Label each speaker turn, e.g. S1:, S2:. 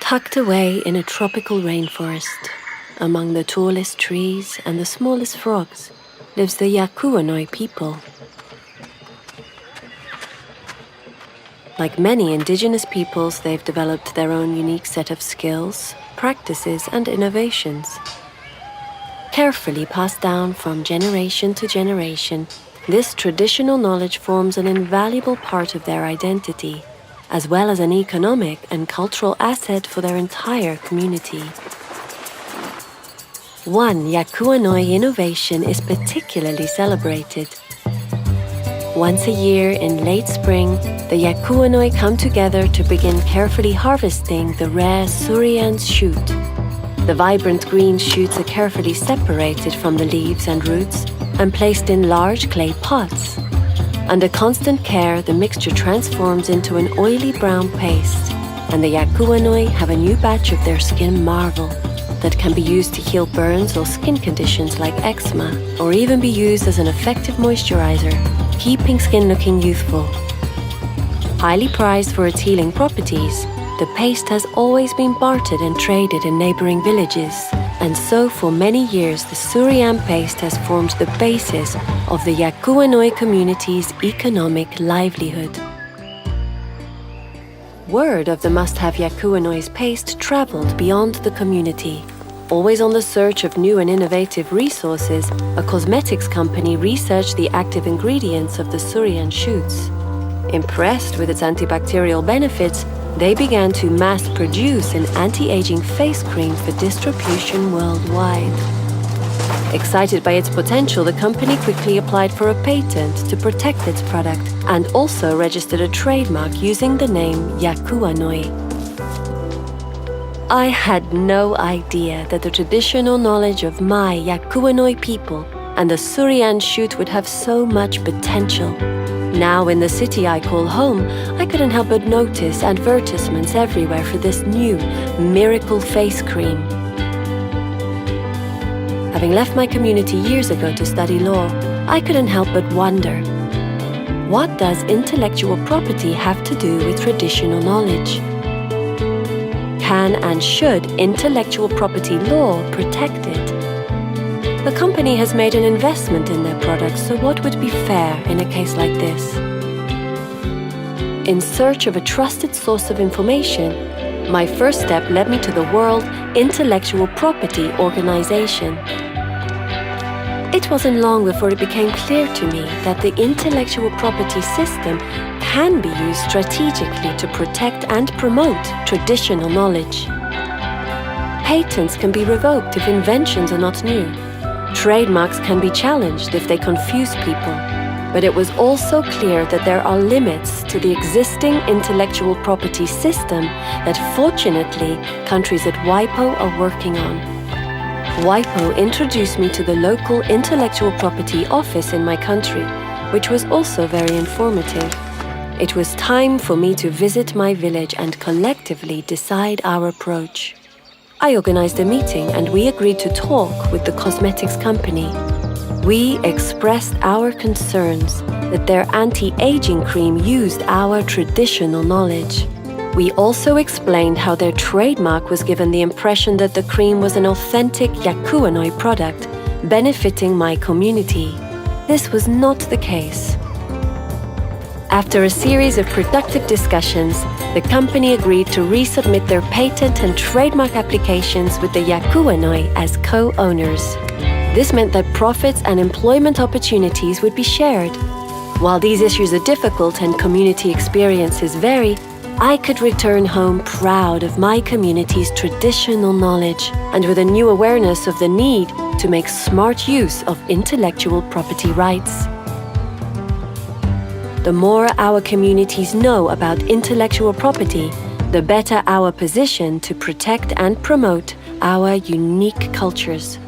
S1: Tucked away in a tropical rainforest, among the tallest trees and the smallest frogs, lives the Yakuanoi people. Like many indigenous peoples, they've developed their own unique set of skills, practices, and innovations. Carefully passed down from generation to generation, this traditional knowledge forms an invaluable part of their identity, as well as an economic and cultural asset for their entire community. One Yakuanoi innovation is particularly celebrated. Once a year in late spring, the Yakuanoi come together to begin carefully harvesting the rare Surian shoot. The vibrant green shoots are carefully separated from the leaves and roots and placed in large clay pots. Under constant care, the mixture transforms into an oily brown paste, and the Yakuanoi have a new batch of their skin marvel that can be used to heal burns or skin conditions like eczema, or even be used as an effective moisturizer, keeping skin looking youthful. Highly prized for its healing properties, the paste has always been bartered and traded in neighboring villages, and so for many years the Surian paste has formed the basis of the Yakuanoi community's economic livelihood. Word of the must-have Yakuanoi's paste traveled beyond the community. Always on the search of new and innovative resources, a cosmetics company researched the active ingredients of the Surian shoots. Impressed with its antibacterial benefits, they began to mass-produce an anti-aging face cream for distribution worldwide. Excited by its potential, the company quickly applied for a patent to protect its product and also registered a trademark using the name Yakuanoi. I had no idea that the traditional knowledge of my Yakuanoi people and the Surian shoot would have so much potential. Now in the city I call home, I couldn't help but notice advertisements everywhere for this new miracle face cream. Having left my community years ago to study law, I couldn't help but wonder, what does intellectual property have to do with traditional knowledge? Can and should intellectual property law protect it? The company has made an investment in their products, so what would be fair in a case like this? In search of a trusted source of information, my first step led me to the World Intellectual Property Organization. It wasn't long before it became clear to me that the intellectual property system can be used strategically to protect and promote traditional knowledge. Patents can be revoked if inventions are not new. Trademarks can be challenged if they confuse people. But it was also clear that there are limits to the existing intellectual property system that fortunately countries at WIPO are working on. WIPO introduced me to the local intellectual property office in my country, which was also very informative. It was time for me to visit my village and collectively decide our approach. I organized a meeting and we agreed to talk with the cosmetics company. We expressed our concerns that their anti-aging cream used our traditional knowledge. We also explained how their trademark was given the impression that the cream was an authentic Yakuanoi product, benefiting my community. This was not the case. After a series of productive discussions, the company agreed to resubmit their patent and trademark applications with the Yakuanoi as co-owners. This meant that profits and employment opportunities would be shared. While these issues are difficult and community experiences vary, I could return home proud of my community's traditional knowledge and with a new awareness of the need to make smart use of intellectual property rights. The more our communities know about intellectual property, the better our position to protect and promote our unique cultures.